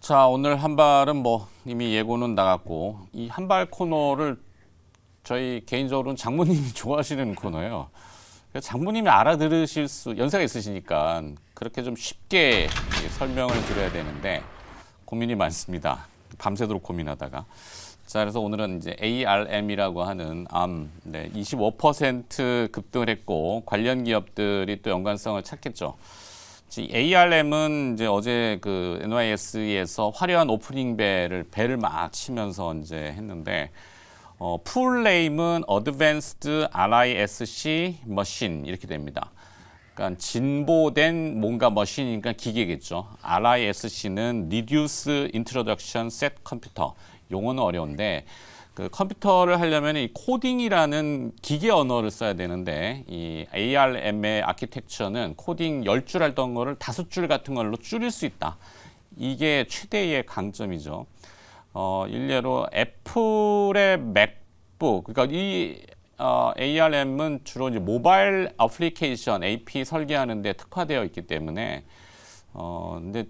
자, 오늘 한발은 뭐 이미 예고는 나갔고 이 한발 코너를 저희 개인적으로는 장모님이 좋아하시는 코너예요. 그래서 장모님이 알아들으실 수 연세가 있으시니까 그렇게 좀 쉽게 설명을 드려야 되는데 고민이 많습니다. 밤새도록 고민하다가. 자, 그래서 오늘은 이제 ARM이라고 하는 암, 25% 급등을 했고 관련 기업들이 또 연관성을 찾겠죠. ARM은 이제 어제 그 NYSE에서 화려한 오프닝 배를 막 치면서 이제 했는데 풀 네임은 Advanced RISC Machine 이렇게 됩니다. 그러니까 진보된 뭔가 머신이니까 기계겠죠. RISC는 Reduce Introduction Set Computer. 용어는 어려운데 그 컴퓨터를 하려면 이 코딩이라는 기계 언어를 써야 되는데 이 ARM의 아키텍처는 코딩 10줄 했던 거를 5줄 같은 걸로 줄일 수 있다. 이게 최대의 강점이죠. 일례로 애플의 맥북, 그러니까 이 ARM은 주로 이제 모바일 애플리케이션 AP 설계하는 데 특화되어 있기 때문에 근데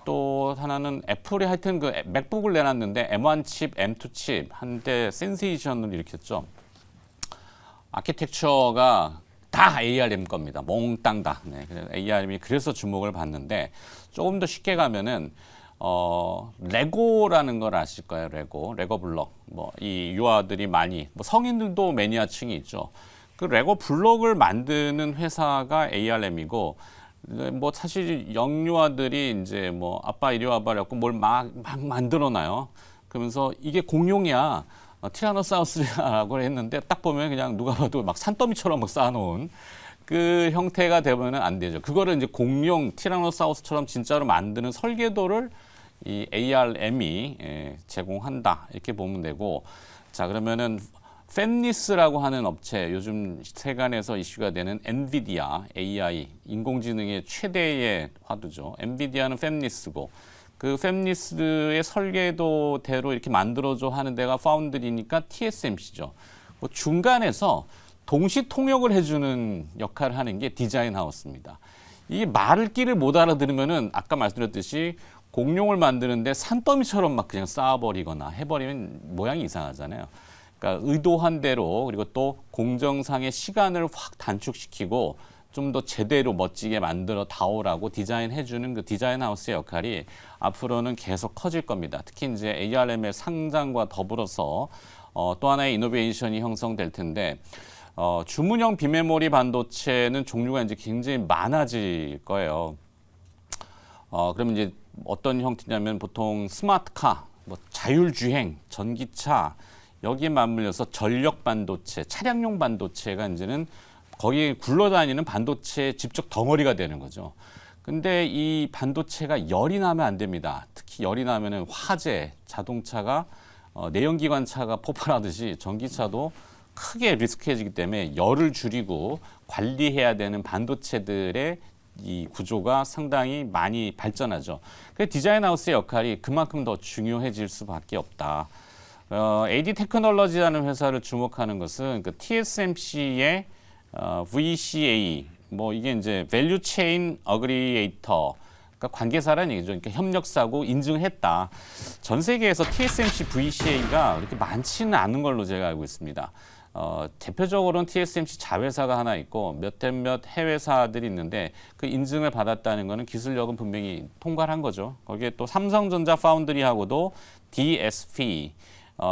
또 하나는 애플이 하여튼 그 맥북을 내놨는데 M1 칩, M2 칩 한때 센세이션을 일으켰죠. 아키텍처가 다 ARM 겁니다. 몽땅 다. 네, ARM이 그래서 주목을 받는데 조금 더 쉽게 가면은 레고라는 걸 아실 거예요. 레고 블록. 뭐 이 유아들이 많이 뭐 성인들도 매니아층이 있죠. 그 레고 블록을 만드는 회사가 ARM이고 뭐 사실 영유아들이 이제 뭐 아빠 이리 와봐 그래갖고 뭘 막 만들어놔요. 그러면서 이게 공룡이야. 티라노사우루스라고 했는데 딱 보면 그냥 누가 봐도 막 산더미처럼 막 쌓아놓은 그 형태가 되면은 안 되죠. 그거를 이제 공룡 티라노사우루스처럼 진짜로 만드는 설계도를 이 ARM이 제공한다 이렇게 보면 되고, 자 그러면은 팹리스라고 하는 업체, 요즘 세간에서 이슈가 되는 엔비디아 AI 인공지능의 최대의 화두죠. 엔비디아는 팹리스고 그 팹리스의 설계도대로 이렇게 만들어줘 하는 데가 파운드리니까 TSMC죠. 그 중간에서 동시 통역을 해주는 역할을 하는 게 디자인 하우스입니다. 이 말귀를 못 알아들으면은 아까 말씀드렸듯이 공룡을 만드는데 산더미처럼 막 그냥 쌓아버리거나 해버리면 모양이 이상하잖아요. 그러니까 의도한 대로 그리고 또 공정상의 시간을 확 단축시키고 좀 더 제대로 멋지게 만들어 다오라고 디자인해주는 그 디자인 하우스의 역할이 앞으로는 계속 커질 겁니다. 특히 이제 ARM의 상장과 더불어서 또 하나의 이노베이션이 형성될 텐데 주문형 비메모리 반도체는 종류가 이제 굉장히 많아질 거예요. 그러면 이제 어떤 형태냐면 보통 스마트카, 뭐 자율주행, 전기차 여기에 맞물려서 전력 반도체, 차량용 반도체가 이제는 거기에 굴러다니는 반도체의 직접 덩어리가 되는 거죠. 근데 이 반도체가 열이 나면 안 됩니다. 특히 열이 나면은 화재, 자동차가 내연기관차가 폭발하듯이 전기차도 크게 리스크해지기 때문에 열을 줄이고 관리해야 되는 반도체들의 이 구조가 상당히 많이 발전하죠. 그 디자인 하우스의 역할이 그만큼 더 중요해질 수밖에 없다. AD 테크놀로지라는 회사를 주목하는 것은 그 TSMC의 VCA, 뭐 이게 이제 Value Chain Aggregator, 그러니까 관계사라는 얘기죠. 그러니까 협력사고 인증했다. 전 세계에서 TSMC VCA가 그렇게 많지는 않은 걸로 제가 알고 있습니다. 대표적으로는 TSMC 자회사가 하나 있고 몇몇 해외사들이 있는데 그 인증을 받았다는 것은 기술력은 분명히 통과를 한 거죠. 거기에 또 삼성전자 파운드리하고도 DSP,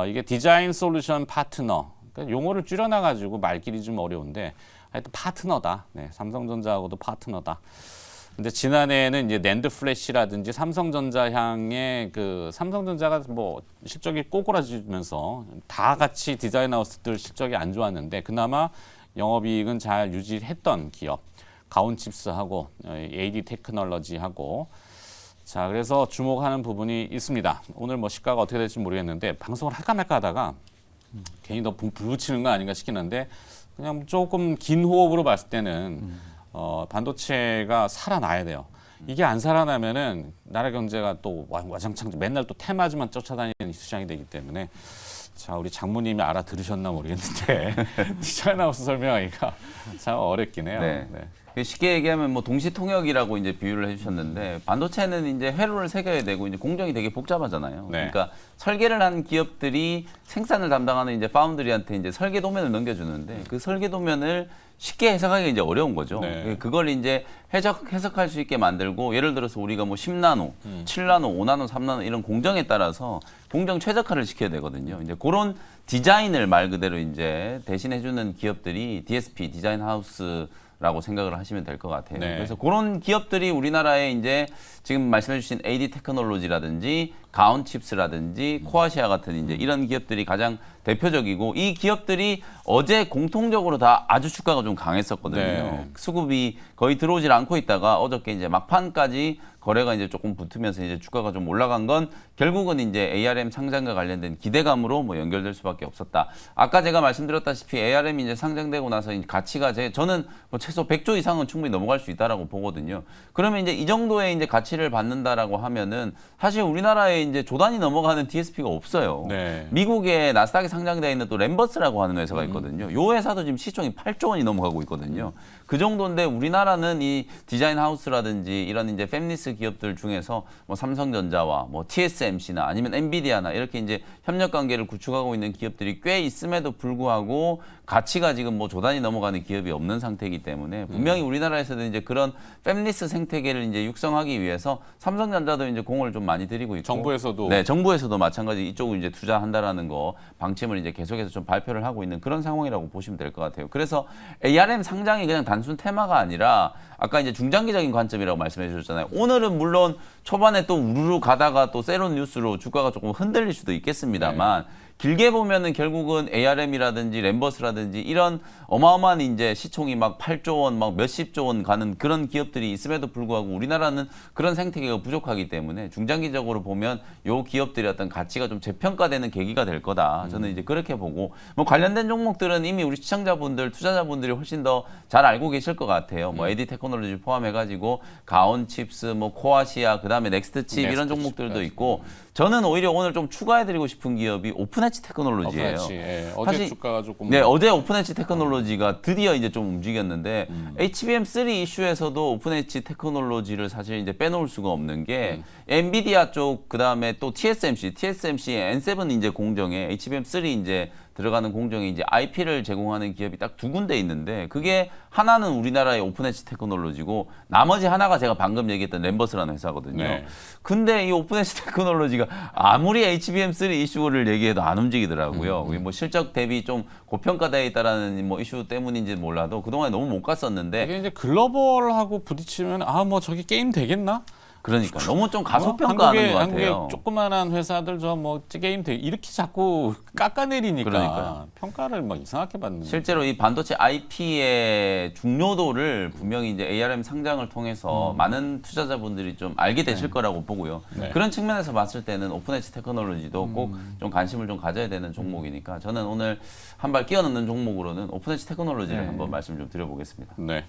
이게 디자인 솔루션 파트너, 그러니까 용어를 줄여놔가지고 말길이 좀 어려운데 하여튼 파트너다. 네, 삼성전자하고도 파트너다. 근데 지난해에는 이제 낸드 플래시라든지 삼성전자 향의 그 삼성전자가 뭐 실적이 꼬꾸라지면서 다 같이 디자인 하우스들 실적이 안 좋았는데 그나마 영업이익은 잘 유지했던 기업, 가온칩스하고 AD 테크놀로지하고, 자 그래서 주목하는 부분이 있습니다. 오늘 뭐 시가가 어떻게 될지 모르겠는데 방송을 할까 말까 하다가 괜히 더 불붙이는 거 아닌가 싶긴 한데 그냥 조금 긴 호흡으로 봤을 때는 반도체가 살아나야 돼요. 이게 안 살아나면은 나라 경제가 또 와장창 맨날 또 테마주만 쫓아다니는 시장이 되기 때문에, 자 우리 장모님이 알아들으셨나 모르겠는데 디자인 하우스 설명하기가 참 어렵긴 해요. 네. 네. 쉽게 얘기하면 뭐 동시 통역이라고 이제 비유를 해주셨는데 반도체는 이제 회로를 새겨야 되고 이제 공정이 되게 복잡하잖아요. 네. 그러니까 설계를 한 기업들이 생산을 담당하는 이제 파운드리한테 이제 설계 도면을 넘겨주는데 그 설계 도면을 쉽게 해석하기 이제 어려운 거죠. 네. 그걸 이제 해석할 수 있게 만들고 예를 들어서 우리가 뭐 10나노, 7나노, 5나노, 3나노 이런 공정에 따라서 공정 최적화를 시켜야 되거든요. 이제 그런 디자인을 말 그대로 이제 대신해주는 기업들이 DSP 디자인 하우스라고 생각을 하시면 될 것 같아요. 네. 그래서 그런 기업들이 우리나라에 이제 지금 말씀해주신 AD 테크놀로지라든지 가온 칩스라든지 코아시아 같은 이제 이런 기업들이 가장 대표적이고 이 기업들이 어제 공통적으로 다 아주 주가가 좀 강했었거든요. 네. 수급이 거의 들어오질 않고 있다가 어저께 이제 막판까지 거래가 이제 조금 붙으면서 이제 주가가 좀 올라간 건 결국은 이제 ARM 상장과 관련된 기대감으로 뭐 연결될 수밖에 없었다. 아까 제가 말씀드렸다시피 ARM이 이제 상장되고 나서 이제 가치가 저는 뭐 최소 100조 이상은 충분히 넘어갈 수 있다라고 보거든요. 그러면 이제 이 정도의 이제 가치를 받는다라고 하면은 사실 우리나라에 이제 조단이 넘어가는 DSP가 없어요. 네. 미국의 나스닥에 상장되어 있는 또 램버스라고 하는 회사가 있거든요. 이 회사도 지금 시총이 8조 원이 넘어가고 있거든요. 그 정도인데 우리나라는 이 디자인 하우스라든지 이런 이제 팹리스 기업들 중에서 뭐 삼성전자와 뭐 TSMC나 아니면 엔비디아나 이렇게 이제 협력 관계를 구축하고 있는 기업들이 꽤 있음에도 불구하고 가치가 지금 뭐 조단이 넘어가는 기업이 없는 상태이기 때문에 분명히 우리나라에서도 이제 그런 팹리스 생태계를 이제 육성하기 위해서 삼성전자도 이제 공을 좀 많이 들이고 있고 정부에서도 네, 정부에서도 마찬가지 이쪽을 이제 투자한다라는 거 방침을 이제 계속해서 좀 발표를 하고 있는 그런 상황이라고 보시면 될 것 같아요. 그래서 ARM 상장이 그냥 단순 테마가 아니라 아까 이제 중장기적인 관점이라고 말씀해 주셨잖아요. 오늘은 물론 초반에 또 우르르 가다가 또 세론 뉴스로 주가가 조금 흔들릴 수도 있겠습니다만 길게 보면은 결국은 ARM이라든지 램버스라든지 이런 어마어마한 이제 시총이 막 8조 원, 막 몇십조 원 가는 그런 기업들이 있음에도 불구하고 우리나라는 그런 생태계가 부족하기 때문에 중장기적으로 보면 요 기업들의 어떤 가치가 좀 재평가되는 계기가 될 거다. 저는 이제 그렇게 보고 뭐 관련된 종목들은 이미 우리 시청자분들, 투자자분들이 훨씬 더 잘 알고 계실 것 같아요. 뭐 AD 테크놀로지 포함해가지고 가온 칩스, 뭐 코아시아, 그다음에 넥스트 칩 이런 종목들도 있고 저는 오히려 오늘 좀 추가해드리고 싶은 기업이 오픈엣지 테크놀로지예요. 예. 어제 사실, 주가가 조금 네, 어제 오픈엣지 테크놀로지가 드디어 이제 좀 움직였는데 HBM3 이슈에서도 오픈엣지 테크놀로지를 사실 이제 빼놓을 수가 없는 게 엔비디아 쪽 그다음에 또 TSMC N7 이제 공정에 HBM3 이제 들어가는 공정에 이제 IP를 제공하는 기업이 딱 두 군데 있는데 그게 하나는 우리나라의 오픈엣지 테크놀로지고 나머지 하나가 제가 방금 얘기했던 램버스라는 회사거든요. 네. 근데 이 오픈엣지 테크놀로지가 아무리 HBM3 이슈를 얘기해도 안 움직이더라고요. 뭐 실적 대비 좀 고평가되어 있다라는 뭐 이슈 때문인지 몰라도 그동안에 너무 못 갔었는데 이게 이제 글로벌하고 부딪히면 뭐 저기 게임 되겠나? 그러니까 너무 좀 가소평가하는 것 같아요. 한국의 조그만한 회사들 저 뭐 게임 이렇게 자꾸 깎아내리니까 그러니까요. 평가를 막 이상하게 받는. 실제로 이 반도체 IP의 중요도를 분명히 이제 ARM 상장을 통해서 많은 투자자분들이 좀 알게 되실 거라고 보고요. 네. 그런 측면에서 봤을 때는 오픈엣지 테크놀로지도 꼭 좀 관심을 좀 가져야 되는 종목이니까 저는 오늘 한 발 끼워넣는 종목으로는 오픈엣지 테크놀로지를 한번 말씀 좀 드려보겠습니다. 네.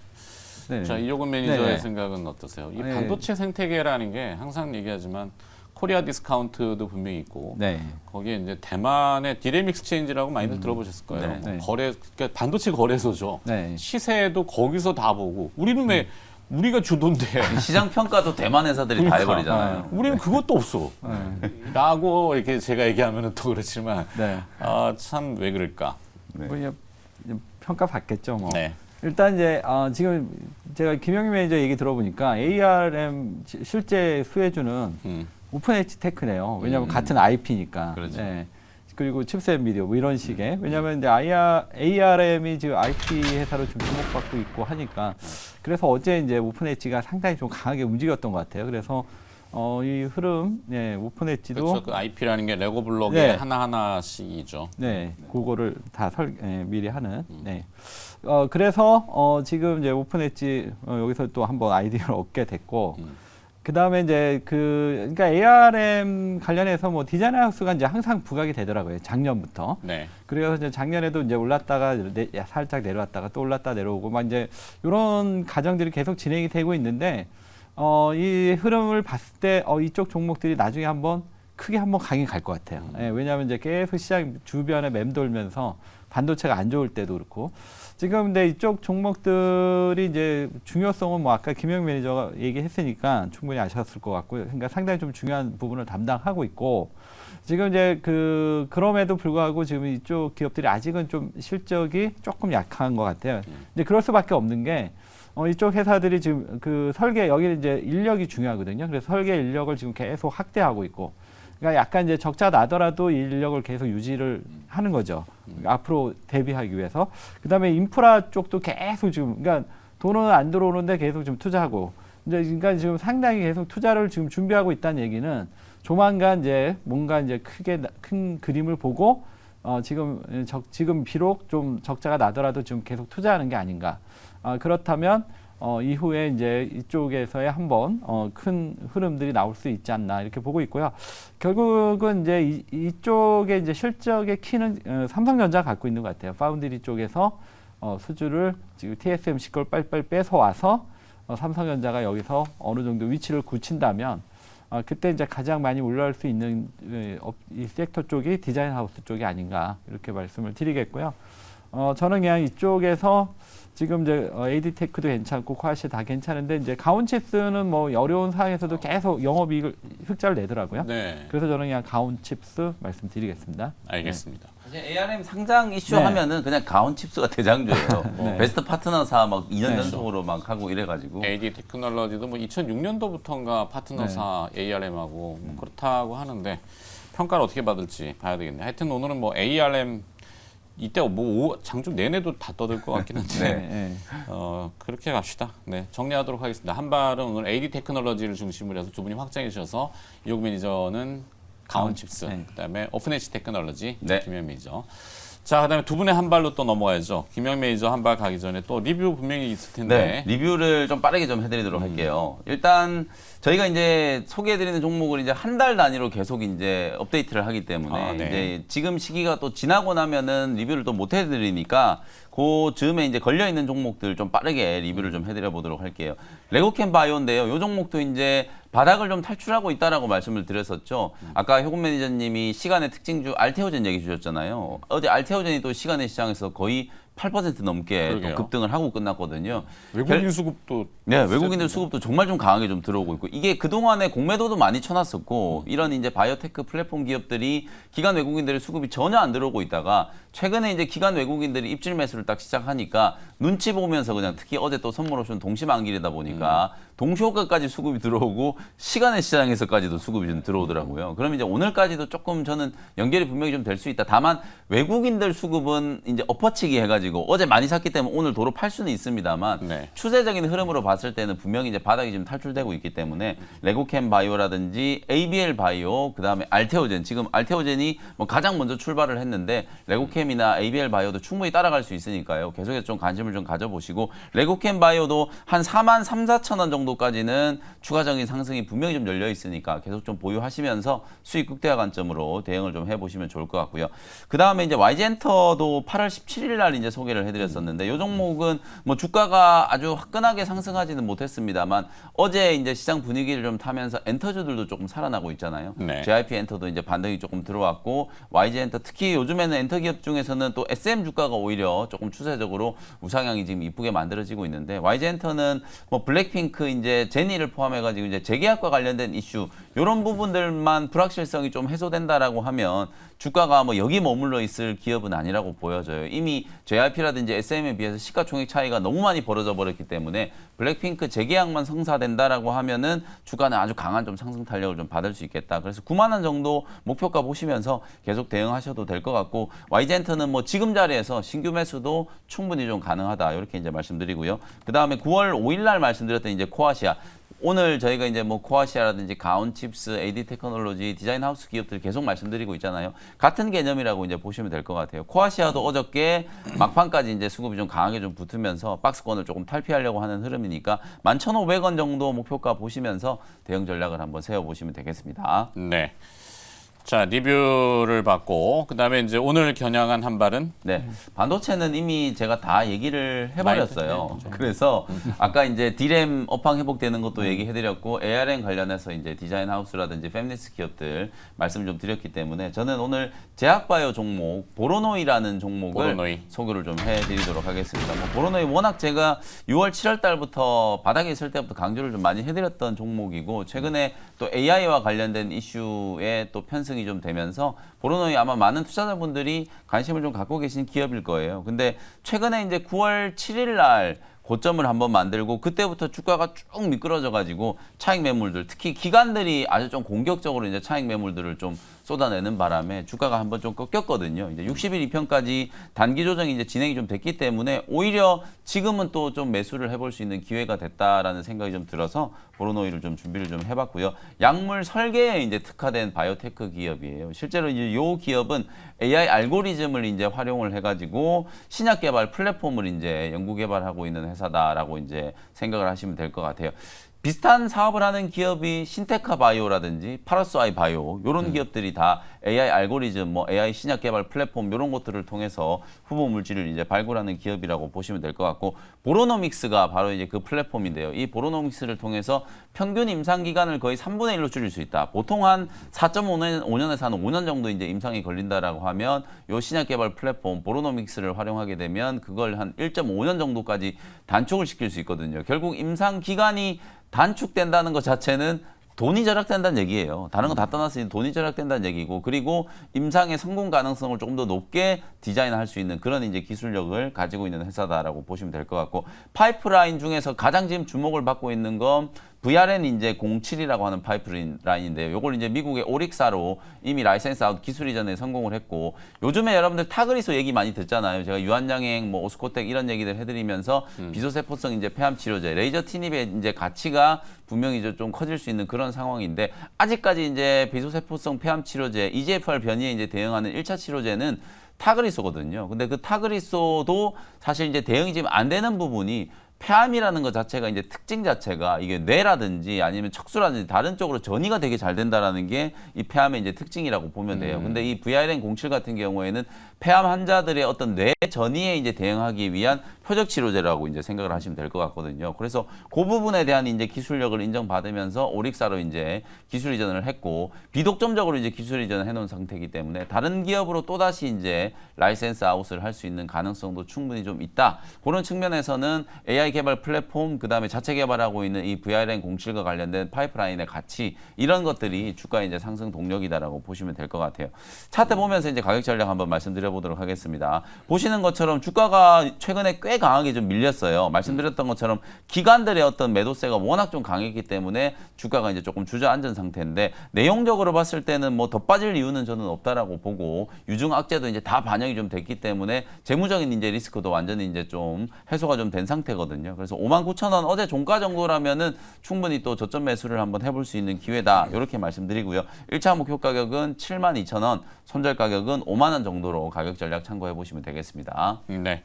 네. 자, 이종근 매니저의 네네. 생각은 어떠세요? 이 네. 반도체 생태계라는 게 항상 얘기하지만 코리아 디스카운트도 분명히 있고 네. 거기에 이제 대만의 디램 익스체인지라고 많이들 들어보셨을 거예요. 네. 네. 그러니까 반도체 거래소죠. 네. 시세도 거기서 다 보고 우리는 왜 우리가 주도인데 시장 평가도 대만 회사들이 다 그러니까. 해버리잖아요. 우리는 그것도 없어. 라고 이렇게 제가 얘기하면 또 그렇지만 네. 참 왜 그럴까? 네. 뭐 이제 평가 받겠죠, 뭐. 네. 일단 이제 지금 제가 김영희 매니저 얘기 들어보니까 ARM 실제 수혜주는 오픈엣지 테크네요. 왜냐하면 같은 IP니까. 그렇죠. 네. 그리고 칩셋 엔비디아 뭐 이런 식의. 왜냐하면 이제 ARM이 지금 IP 회사로 좀 주목받고 있고 하니까. 그래서 어제 이제 오픈엣지가 상당히 좀 강하게 움직였던 것 같아요. 그래서 이 흐름, 네, 오픈엣지도 그렇죠. 그 IP라는 게 레고 블록의 네. 하나하나씩이죠. 네, 그거를 다 미리 하는. 네. 그래서 지금 이제 오픈엣지 여기서 또 한번 아이디어를 얻게 됐고, 그 다음에 이제 그러니까 ARM 관련해서 뭐 디자인 하우스가 이제 항상 부각이 되더라고요. 작년부터. 네. 그래서 이제 작년에도 이제 올랐다가 살짝 내려왔다가 또 올랐다 내려오고 막 이제 이런 과정들이 계속 진행이 되고 있는데 이 흐름을 봤을 때 이쪽 종목들이 나중에 한번 크게 한번 강이 갈 것 같아요. 예, 왜냐하면 이제 계속 시장 주변에 맴돌면서 반도체가 안 좋을 때도 그렇고 지금 근데 이쪽 종목들이 이제 중요성은 뭐 아까 김영 매니저가 얘기했으니까 충분히 아셨을 것 같고요. 그러니까 상당히 좀 중요한 부분을 담당하고 있고 지금 이제 그럼에도 불구하고 지금 이쪽 기업들이 아직은 좀 실적이 조금 약한 것 같아요. 근데 그럴 수밖에 없는 게 이쪽 회사들이 지금 설계 여기는 이제 인력이 중요하거든요. 그래서 설계 인력을 지금 계속 확대하고 있고, 그러니까 약간 이제 적자 나더라도 이 인력을 계속 유지를 하는 거죠. 그러니까 앞으로 대비하기 위해서. 그다음에 인프라 쪽도 계속 지금, 그러니까 돈은 안 들어오는데 계속 좀 투자하고, 이제 그러니까 지금 상당히 계속 투자를 지금 준비하고 있다는 얘기는 조만간 이제 뭔가 이제 큰 그림을 보고 지금 비록 좀 적자가 나더라도 지금 계속 투자하는 게 아닌가. 그렇다면 이후에 이제 이쪽에서의 한번 큰 흐름들이 나올 수 있지 않나 이렇게 보고 있고요. 결국은 이제 이쪽에 이제 실적의 키는 삼성전자가 갖고 있는 것 같아요. 파운드리 쪽에서 수주를 지금 TSMC 걸 빨리빨리 뺏어와서 삼성전자가 여기서 어느 정도 위치를 굳힌다면 그때 이제 가장 많이 올라갈 수 있는 이 섹터 쪽이 디자인 하우스 쪽이 아닌가 이렇게 말씀을 드리겠고요. 저는 그냥 이쪽에서 지금 이제 AD테크도 괜찮고 코아시 다 괜찮은데 이제 가온칩스는 뭐 어려운 상황에서도 계속 영업이익을 흑자를 내더라고요. 네. 그래서 저는 그냥 가온칩스 말씀드리겠습니다. 알겠습니다. 사실 ARM 상장 이슈 네. 하면은 그냥 가온칩스가 대장주예요. 네. 베스트 파트너사 막 2년 네. 연속으로 막 하고 이래가지고. AD 테크놀로지도 뭐 2006년도부터인가 파트너사 ARM하고 뭐 그렇다고 하는데 평가를 어떻게 받을지 봐야 되겠네요. 하여튼 오늘은 뭐 ARM 이때 뭐 장중 내내도 다 떠들 것 같긴 한데 네. 그렇게 갑시다. 네, 정리하도록 하겠습니다. 한발은 오늘 AD 테크놀로지를 중심으로 해서 두 분이 확장해 주셔서 이용 매니저는 가온칩스, 네. 그다음에 오픈엣지 테크놀로지 네. 김현 매니저. 자, 그다음에 두 분의 한 발로 또 넘어가야죠. 김영 매니저 한 발 가기 전에 또 리뷰 분명히 있을 텐데. 네, 리뷰를 좀 빠르게 좀 해드리도록 할게요. 일단 저희가 이제 소개해드리는 종목을 이제 한 달 단위로 계속 이제 업데이트를 하기 때문에 네. 이제 지금 시기가 또 지나고 나면은 리뷰를 또 못 해드리니까 그 즈음에 이제 걸려 있는 종목들 좀 빠르게 리뷰를 좀 해드려 보도록 할게요. 레고캠 바이오인데요. 이 종목도 이제 바닥을 좀 탈출하고 있다라고 말씀을 드렸었죠. 아까 효금 매니저님이 시간의 특징주 알테오젠 얘기 주셨잖아요. 어제 알테오젠이 또 시간의 시장에서 거의 8% 넘게 또 그러게요. 급등을 하고 끝났거든요. 외국인 수급도 네, 외국인들 수급도 정말 좀 강하게 좀 들어오고 있고 이게 그동안에 공매도도 많이 쳐놨었고 이런 이제 바이오테크 플랫폼 기업들이 기관 외국인들의 수급이 전혀 안 들어오고 있다가 최근에 이제 기관 외국인들이 입질 매수를 딱 시작하니까 눈치 보면서 그냥 특히 어제 또 선물 옵션 동시만길이다 보니까 동시호가까지 수급이 들어오고 시간의 시장에서까지도 수급이 좀 들어오더라고요. 그럼 이제 오늘까지도 조금 저는 연결이 분명히 좀 될 수 있다. 다만 외국인들 수급은 이제 엎어치기 해가지고 어제 많이 샀기 때문에 오늘 도로 팔 수는 있습니다만 네. 추세적인 흐름으로 봤을 때는 분명히 이제 바닥이 지금 탈출되고 있기 때문에 레고캠 바이오라든지 ABL 바이오 그다음에 알테오젠 지금 알테오젠이 뭐 가장 먼저 출발을 했는데 레고캠이나 ABL 바이오도 충분히 따라갈 수 있으니까요. 계속해서 좀 관심을 좀 가져보시고 레고캠 바이오도 한 4만 3, 4천 원 정도까지는 추가적인 상승이 분명히 좀 열려 있으니까 계속 좀 보유하시면서 수익 극대화 관점으로 대응을 좀 해보시면 좋을 것 같고요. 그다음에 이제 YG엔터도 8월 17일 날 이제 소개를 해드렸었는데 이 종목은 뭐 주가가 아주 화끈하게 상승하지는 못했습니다만 어제 이제 시장 분위기를 좀 타면서 엔터주들도 조금 살아나고 있잖아요. 네. JYP 엔터도 이제 반등이 조금 들어왔고 YG엔터 특히 요즘에는 엔터 기업 중에서는 또 SM 주가가 오히려 조금 추세적으로 우상향이 지금 이쁘게 만들어지고 있는데 YG엔터는 뭐 블랙핑크 이제 제니를 포함해가지고 이제 재계약과 관련된 이슈 이런 부분들만 불확실성이 좀 해소된다라고 하면 주가가 뭐 여기 머물러 있을 기업은 아니라고 보여져요. 이미 JYP라든지 SM에 비해서 시가총액 차이가 너무 많이 벌어져 버렸기 때문에 블랙핑크 재계약만 성사된다라고 하면은 주가는 아주 강한 좀 상승 탄력을 좀 받을 수 있겠다. 그래서 9만 원 정도 목표가 보시면서 계속 대응하셔도 될 것 같고 YG엔터는 뭐 지금 자리에서 신규 매수도 충분히 좀 가능하다. 이렇게 이제 말씀드리고요. 그다음에 9월 5일 날 말씀드렸던 이제 코아시아 오늘 저희가 이제 뭐 코아시아라든지 가온칩스, AD 테크놀로지, 디자인 하우스 기업들 계속 말씀드리고 있잖아요. 같은 개념이라고 이제 보시면 될 것 같아요. 코아시아도 어저께 막판까지 이제 수급이 좀 강하게 좀 붙으면서 박스권을 조금 탈피하려고 하는 흐름이니까 11,500원 정도 목표가 보시면서 대응 전략을 한번 세워보시면 되겠습니다. 네. 자, 리뷰를 받고 그다음에 이제 오늘 겨냥한 한 발은 네, 반도체는 이미 제가 다 얘기를 해버렸어요. 많이 됐네, 그래서 아까 이제 D램 업황 회복되는 것도 얘기해드렸고 ARM 관련해서 이제 디자인 하우스라든지 팹리스 기업들 말씀 좀 드렸기 때문에 저는 오늘 제약바이오 종목 보로노이라는 종목을 보로노이. 소개를 좀 해드리도록 하겠습니다. 뭐 보로노이 워낙 제가 6월, 7월 달부터 바닥에 있을 때부터 강조를 좀 많이 해드렸던 종목이고 최근에 또 AI와 관련된 이슈에 또 편승이 좀 되면서 보로노이 아마 많은 투자자분들이 관심을 좀 갖고 계신 기업일 거예요. 근데 최근에 이제 9월 7일 날 고점을 한번 만들고 그때부터 주가가 쭉 미끄러져 가지고 차익 매물들 특히 기관들이 아주 좀 공격적으로 이제 차익 매물들을 좀 쏟아내는 바람에 주가가 한번 좀 꺾였거든요. 이제 60일 이평까지 단기 조정이 이제 진행이 좀 됐기 때문에 오히려 지금은 또 좀 매수를 해볼 수 있는 기회가 됐다라는 생각이 좀 들어서 보로노이를 좀 준비를 좀 해봤고요. 약물 설계에 이제 특화된 바이오테크 기업이에요. 실제로 이제 요 기업은 AI 알고리즘을 이제 활용을 해가지고 신약 개발 플랫폼을 이제 연구 개발하고 있는 회사다라고 이제 생각을 하시면 될 것 같아요. 비슷한 사업을 하는 기업이 신테카 바이오라든지 파라스아이 바이오 이런 기업들이 다 AI 알고리즘, 뭐 AI 신약 개발 플랫폼 이런 것들을 통해서 후보 물질을 이제 발굴하는 기업이라고 보시면 될 것 같고 보로노믹스가 바로 이제 그 플랫폼인데요. 이 보로노믹스를 통해서 평균 임상 기간을 거의 3분의 1로 줄일 수 있다. 보통 한 4.5년에서 한 5년 정도 이제 임상이 걸린다라고 하면 요 신약 개발 플랫폼 보로노믹스를 활용하게 되면 그걸 한 1.5년 정도까지 단축을 시킬 수 있거든요. 결국 임상 기간이 단축된다는 것 자체는 돈이 절약된다는 얘기예요. 다른 거 다 떠나서 돈이 절약된다는 얘기고 그리고 임상의 성공 가능성을 조금 더 높게 디자인할 수 있는 그런 이제 기술력을 가지고 있는 회사다라고 보시면 될 것 같고 파이프라인 중에서 가장 지금 주목을 받고 있는 건 VRN 이제 07이라고 하는 파이프라인인데요. 요걸 이제 미국의 오릭사로 이미 라이센스 아웃 기술 이전에 성공을 했고 요즘에 여러분들 타그리소 얘기 많이 듣잖아요. 제가 유한양행, 뭐 오스코텍 이런 얘기들 해드리면서 비소세포성 이제 폐암 치료제, 레이저 티닙의 이제 가치가 분명히 좀 커질 수 있는 그런 상황인데 아직까지 이제 비소세포성 폐암 치료제 EGFR 변이에 이제 대응하는 1차 치료제는 타그리소거든요. 근데 그 타그리소도 사실 이제 대응이 지금 안 되는 부분이 폐암이라는 것 자체가 이제 특징 자체가 이게 뇌라든지 아니면 척수라든지 다른 쪽으로 전이가 되게 잘 된다라는 게 이 폐암의 이제 특징이라고 보면 돼요. 근데 이 VRN07 같은 경우에는 폐암 환자들의 어떤 뇌 전이에 이제 대응하기 위한 표적 치료제라고 이제 생각을 하시면 될 것 같거든요. 그래서 그 부분에 대한 이제 기술력을 인정받으면서 오릭사로 이제 기술 이전을 했고 비독점적으로 이제 기술 이전을 해놓은 상태이기 때문에 다른 기업으로 또 다시 이제 라이센스 아웃을 할 수 있는 가능성도 충분히 좀 있다. 그런 측면에서는 AI 개발 플랫폼 그다음에 자체 개발하고 있는 이 VRN07과 관련된 파이프라인의 가치 이런 것들이 주가의 이제 상승 동력이다라고 보시면 될 것 같아요. 차트 보면서 이제 가격 전략 한번 말씀드려보도록 하겠습니다. 보시는 것처럼 주가가 최근에 꽤 강하게 좀 밀렸어요. 말씀드렸던 것처럼 기관들의 어떤 매도세가 워낙 좀 강했기 때문에 주가가 이제 조금 주저앉은 상태인데 내용적으로 봤을 때는 뭐 더 빠질 이유는 저는 없다라고 보고 유증 악재도 이제 다 반영이 좀 됐기 때문에 재무적인 이제 리스크도 완전히 이제 좀 해소가 좀 된 상태거든요. 그래서 59,000원 어제 종가 정도라면은 충분히 또 저점 매수를 한번 해볼 수 있는 기회다. 이렇게 말씀드리고요. 1차 목표 가격은 72,000원, 손절 가격은 5만 원 정도로 가격 전략 참고해 보시면 되겠습니다. 네.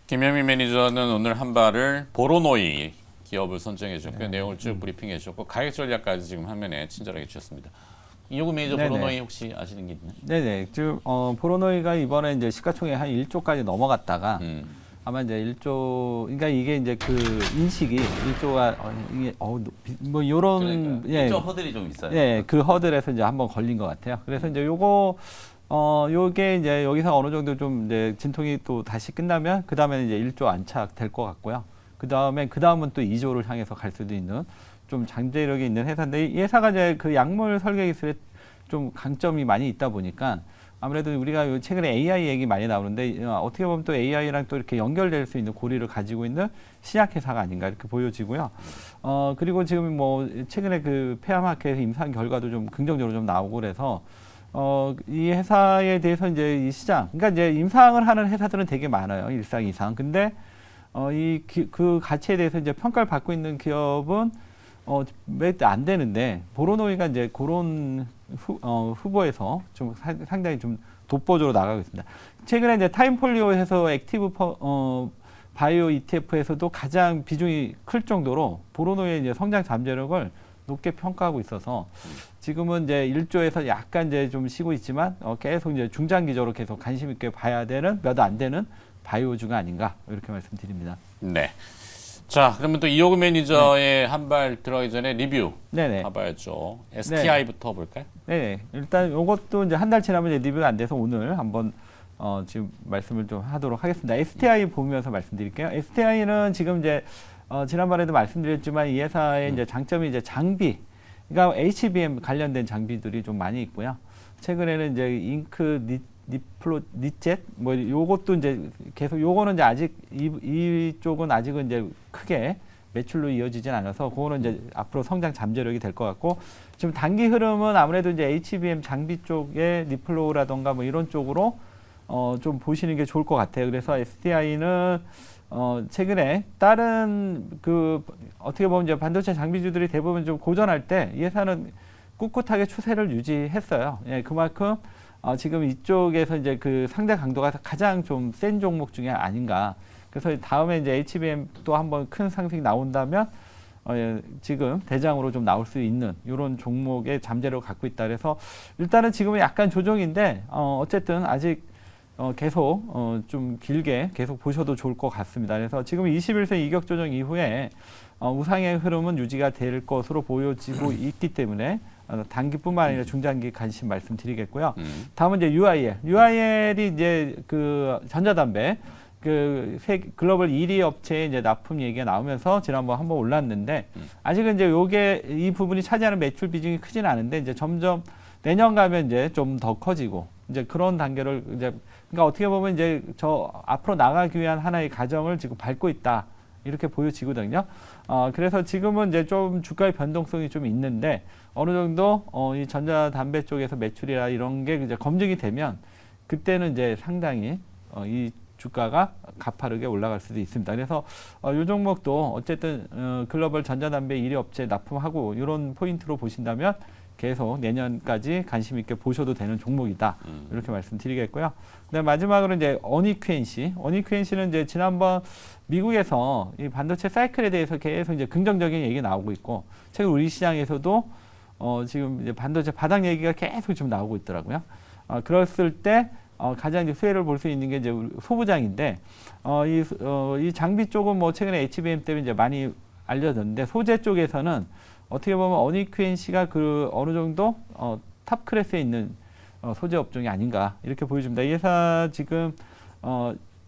김현미 매니저는 오늘 한 발을 보로노이 기업을 선정해 주셨고요. 내용을 쭉 브리핑해 주셨고 가격 전략까지 지금 화면에 친절하게 주셨습니다. 이호구 매니저 네네. 보로노이 혹시 아시는 게 있나요? 네네. 지금 보로노이가 이번에 이제 시가총액 한 1조까지 넘어갔다가 아마 이제 1조, 그러니까 이게 이제 그 인식이 1조가 이게 뭐 요런 그러니까 좀 허들이 좀 있어요. 예, 그 허들에서 이제 한번 걸린 것 같아요. 그래서 이제 요거 요게 이제 여기서 어느 정도 좀 이제 진통이 또 다시 끝나면 그 다음에 이제 1조 안착 될 것 같고요. 그 다음은 또 2조를 향해서 갈 수도 있는 좀 잠재력이 있는 회사인데 이 회사가 이제 그 약물 설계 기술에 좀 강점이 많이 있다 보니까 아무래도 우리가 최근에 AI 얘기 많이 나오는데 어떻게 보면 또 AI랑 또 이렇게 연결될 수 있는 고리를 가지고 있는 신약 회사가 아닌가 이렇게 보여지고요. 그리고 지금 뭐 최근에 그 폐암학회 임상 결과도 좀 긍정적으로 좀 나오고 그래서 이 회사에 대해서 이제 이 시장, 그러니까 이제 임상을 하는 회사들은 되게 많아요. 일상 이상. 근데 그 가치에 대해서 이제 평가를 받고 있는 기업은 몇 안 되는데 보로노이가 이제 그런 후보에서 좀 상당히 좀 독보적으로 나가고 있습니다. 최근에 이제 타임폴리오에서 액티브 바이오 ETF에서도 가장 비중이 클 정도로 보로노이의 이제 성장 잠재력을 높게 평가하고 있어서 지금은 이제 1조에서 약간 이제 좀 쉬고 있지만 계속 이제 중장기적으로 계속 관심 있게 봐야 되는 몇 안 되는 바이오주가 아닌가 이렇게 말씀드립니다. 네. 자, 그러면 또 이호구 매니저의 한 발 들어가기 전에 리뷰 네네. 봐봐야죠. STI부터 볼까요? 네, 일단 이것도 이제 한 달 지나면 이제 리뷰가 안 돼서 오늘 한번 지금 말씀을 좀 하도록 하겠습니다. STI 보면서 말씀드릴게요. STI는 지금 이제 지난번에도 말씀드렸지만 이 회사의 이제 장점이 이제 장비, 그러니까 HBM 관련된 장비들이 좀 많이 있고요. 최근에는 이제 잉크 니jet뭐 요것도 이제 계속 요거는 이제 아직 이쪽은 아직은 이제 크게 매출로 이어지진 않아서 그거는 이제 앞으로 성장 잠재력이 될 것 같고, 지금 단기 흐름은 아무래도 이제 HBM 장비 쪽에 니플로우라던가 뭐 이런 쪽으로 좀 보시는 게 좋을 것 같아요. 그래서 STI는 최근에 다른 그 어떻게 보면 이제 반도체 장비주들이 대부분 좀 고전할 때 이 회사는 꿋꿋하게 추세를 유지했어요. 예, 그만큼 지금 이쪽에서 이제 그 상대 강도가 가장 좀 센 종목 중에 아닌가. 그래서 다음에 이제 HBM 또 한번 큰 상승이 나온다면 지금 대장으로 좀 나올 수 있는 이런 종목의 잠재력을 갖고 있다. 그래서 일단은 지금은 약간 조정인데 어쨌든 아직 계속 좀 길게 계속 보셔도 좋을 것 같습니다. 그래서 지금 21세 이격 조정 이후에 우상의 흐름은 유지가 될 것으로 보여지고 있기 때문에 단기뿐만 아니라 중장기 관심 말씀드리겠고요. 다음은 이제 UIL이 이제 그 전자담배 그 글로벌 1위 업체의 이제 납품 얘기가 나오면서 지난번 한번 올랐는데 아직은 이제 요게 이 부분이 차지하는 매출 비중이 크지는 않은데 이제 점점 내년 가면 이제 좀 더 커지고 이제 그런 단계를 이제 그러니까 어떻게 보면 이제 저 앞으로 나가기 위한 하나의 과정을 지금 밟고 있다. 이렇게 보여지거든요. 그래서 지금은 이제 좀 주가의 변동성이 좀 있는데 어느 정도 이 전자담배 쪽에서 매출이나 이런 게 이제 검증이 되면 그때는 이제 상당히 이 주가가 가파르게 올라갈 수도 있습니다. 그래서 이 종목도 어쨌든 글로벌 전자담배 1위 업체 납품하고 이런 포인트로 보신다면 계속 내년까지 관심 있게 보셔도 되는 종목이다. 이렇게 말씀드리겠고요. 그다음 마지막으로 이제 어니큐엔시는 이제 지난번 미국에서 이 반도체 사이클에 대해서 계속 이제 긍정적인 얘기 나오고 있고 최근 우리 시장에서도 지금 이제 반도체 바닥 얘기가 계속 좀 나오고 있더라고요. 그랬을 때 가장 이제 수혜를 볼 수 있는 게 이제 소부장인데 이 장비 쪽은 뭐 최근에 HBM 때문에 이제 많이 알려졌는데 소재 쪽에서는 어떻게 보면 어니큐엔시가 그 어느 정도 탑 클래스에 있는 소재 업종이 아닌가 이렇게 보여집니다. 이 회사 지금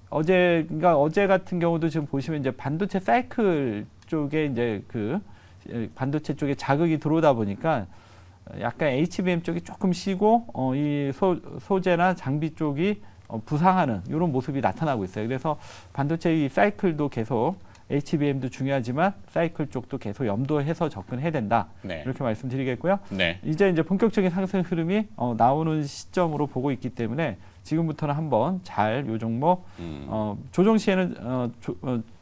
그러니까 어제 같은 경우도 지금 보시면 이제 반도체 사이클 쪽에 이제 그 반도체 쪽에 자극이 들어오다 보니까 약간 HBM 쪽이 조금 쉬고 이 소재나 장비 쪽이 부상하는 이런 모습이 나타나고 있어요. 그래서 반도체 이 사이클도 계속 HBM도 중요하지만 사이클 쪽도 계속 염두해서 접근해야 된다. 네. 이렇게 말씀드리겠고요. 네. 이제 본격적인 상승 흐름이 나오는 시점으로 보고 있기 때문에 지금부터는 한번 잘 요 종목 조정 시에는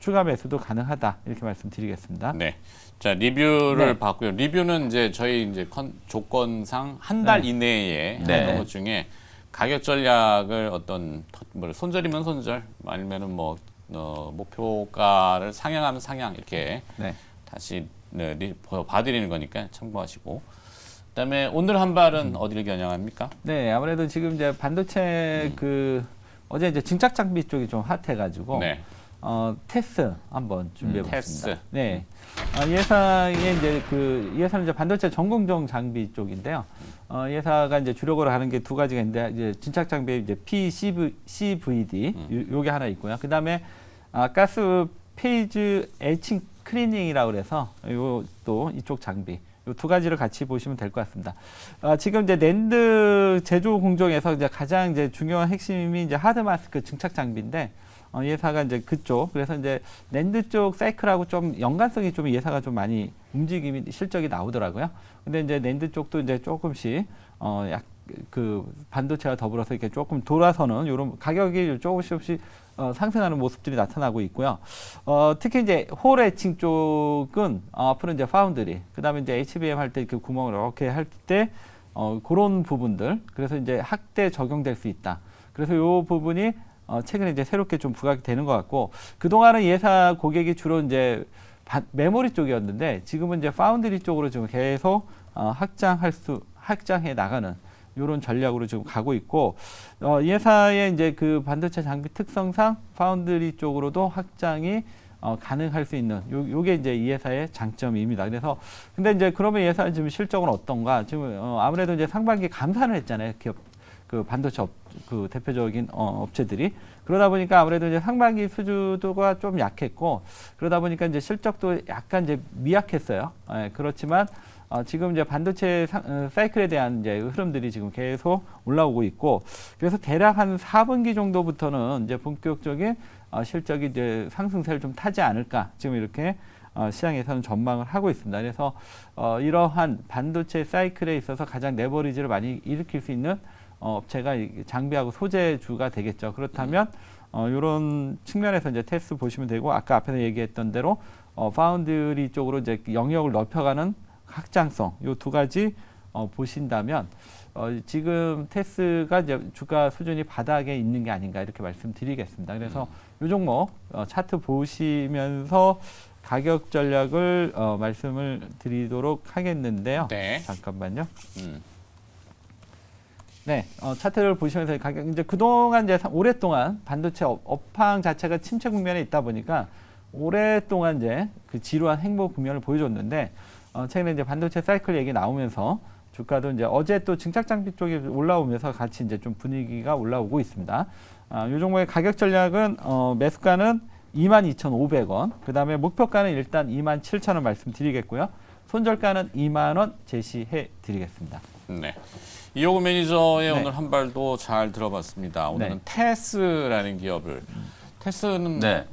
추가 매수도 가능하다. 이렇게 말씀드리겠습니다. 네. 자, 리뷰를 네. 봤고요. 리뷰는 이제 저희 이제 조건상 한 달 네. 이내에 네. 했던 것 중에 가격 전략을 어떤 손절이면 손절 아니면은 뭐 목표가를 상향하면 상향 이렇게 네. 다시 봐드리는 거니까 참고하시고. 그다음에 오늘 한 발은 어디를 겨냥합니까? 네, 아무래도 지금 이제 반도체 그 어제 이제 증착 장비 쪽이 좀 핫해가지고 네. 테스 한번 준비해봤습니다. 테스. 네, 이 회사의 이제 이 회사는 이제 반도체 전공정 장비 쪽인데요. 이 회사가 이제 주력으로 하는 게 두 가지가 있는데 이제 진착 장비 이제 PCVD 요게 하나 있고요. 그 다음에 가스 페이즈 에칭 클리닝이라고 그래서 요또 이쪽 장비. 요 두 가지를 같이 보시면 될 것 같습니다. 지금 이제 낸드 제조 공정에서 이제 가장 이제 중요한 핵심이 이제 하드 마스크 증착 장비인데 이 회사가 이제 그쪽 그래서 이제 낸드 쪽 사이클하고 좀 연관성이 좀 이 회사가 좀 많이 움직임이 실적이 나오더라고요. 근데 이제 낸드 쪽도 이제 조금씩 그 반도체와 더불어서 이렇게 조금 돌아서는 이런 가격이 조금씩 상승하는 모습들이 나타나고 있고요. 특히 이제 홀 에칭 쪽은 앞으로 이제 파운드리, 그다음에 이제 HBM 할 때 그 구멍을 이렇게 할 때 그런 부분들, 그래서 이제 학대 적용될 수 있다. 그래서 이 부분이 최근에 이제 새롭게 좀 부각이 되는 것 같고, 그동안은 이 회사 고객이 주로 이제 메모리 쪽이었는데 지금은 이제 파운드리 쪽으로 지금 계속 확장해 나가는 이런 전략으로 지금 가고 있고 이 회사의 이제 그 반도체 장비 특성상 파운드리 쪽으로도 확장이 가능할 수 있는 요게 이제 이 회사의 장점입니다. 그래서 근데 이제 그러면 이 회사는 지금 실적은 어떤가? 지금 아무래도 이제 상반기 감산을 했잖아요. 기업 그 반도체 그 대표적인 업체들이 그러다 보니까 아무래도 이제 상반기 수주도가 좀 약했고 그러다 보니까 이제 실적도 약간 이제 미약했어요. 그렇지만 지금 이제 반도체 사이클에 대한 이제 흐름들이 지금 계속 올라오고 있고 그래서 대략 한 4분기 정도부터는 이제 본격적인 실적이 이제 상승세를 좀 타지 않을까 지금 이렇게 시장에서는 전망을 하고 있습니다. 그래서 이러한 반도체 사이클에 있어서 가장 레버리지를 많이 일으킬 수 있는 업체가 장비하고 소재주가 되겠죠. 그렇다면 이런 측면에서 이제 테스트 보시면 되고 아까 앞에서 얘기했던 대로 파운드리 쪽으로 이제 영역을 넓혀가는 확장성 이 두 가지 보신다면 지금 테스가 이제 주가 수준이 바닥에 있는 게 아닌가 이렇게 말씀드리겠습니다. 그래서 이 종목 차트 보시면서 가격 전략을 말씀을 드리도록 하겠는데요. 네. 잠깐만요. 네, 차트를 보시면서 가격 이제 그동안 이제 오랫동안 반도체 업황 자체가 침체 국면에 있다 보니까 오랫동안 이제 그 지루한 행보 국면을 보여줬는데 최근에 이제 반도체 사이클 얘기 나오면서 주가도 이제 어제 또 증착 장비 쪽이 올라오면서 같이 이제 좀 분위기가 올라오고 있습니다. 이 종목의 가격 전략은 매수가는 22,500원, 그 다음에 목표가는 일단 27,000원 말씀드리겠고요. 손절가는 2만 원 제시해 드리겠습니다. 네. 이호구 매니저의 네. 오늘 한 발도 잘 들어봤습니다. 오늘은 네. 테스라는 기업을 테스는 네.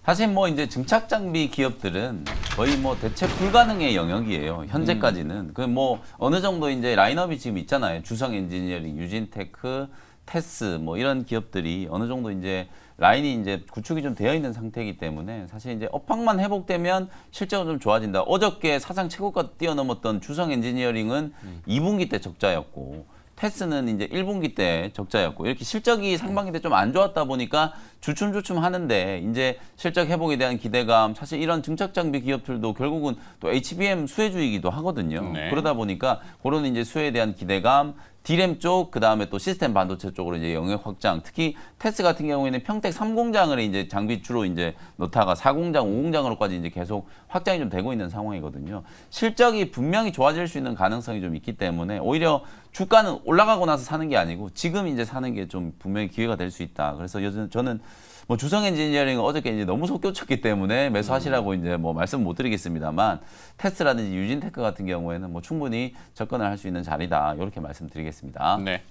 사실 뭐 이제 증착 장비 기업들은 거의 뭐 대체 불가능의 영역이에요. 현재까지는. 그 뭐 어느 정도 이제 라인업이 지금 있잖아요. 주성 엔지니어링, 유진테크, 테스 뭐 이런 기업들이 어느 정도 이제 라인이 이제 구축이 좀 되어 있는 상태이기 때문에 사실 이제 업황만 회복되면 실적은 좀 좋아진다. 어저께 사상 최고가 뛰어넘었던 주성 엔지니어링은 2분기 때 적자였고 테스는 이제 1분기 때 적자였고 이렇게 실적이 상반기 때 좀 안 좋았다 보니까 주춤주춤 하는데 이제 실적 회복에 대한 기대감 사실 이런 증착 장비 기업들도 결국은 또 HBM 수혜주이기도 하거든요. 네. 그러다 보니까 그런 이제 수혜에 대한 기대감 D램 쪽, 그 다음에 또 시스템 반도체 쪽으로 이제 영역 확장. 특히 테스 같은 경우에는 평택 3공장을 이제 장비 주로 이제 넣다가 4공장, 5공장으로까지 이제 계속 확장이 좀 되고 있는 상황이거든요. 실적이 분명히 좋아질 수 있는 가능성이 좀 있기 때문에 오히려 주가는 올라가고 나서 사는 게 아니고 지금 이제 사는 게 좀 분명히 기회가 될 수 있다. 그래서 요즘 저는 뭐 주성 엔지니어링은 어저께 이제 너무 속교쳤기 때문에 매수하시라고 이제 뭐 말씀 못 드리겠습니다만 테스라든지 유진테크 같은 경우에는 뭐 충분히 접근을 할 수 있는 자리다. 이렇게 말씀드리겠습니다. 네.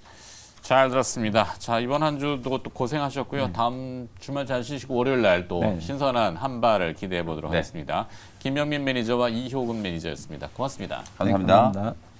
잘 들었습니다. 자, 이번 한 주도 또 고생하셨고요. 다음 주말 잘 쉬시고 월요일 날 또 네. 신선한 한 발을 기대해 보도록 네. 하겠습니다. 김영민 매니저와 이효근 매니저였습니다. 고맙습니다. 감사합니다. 네, 감사합니다.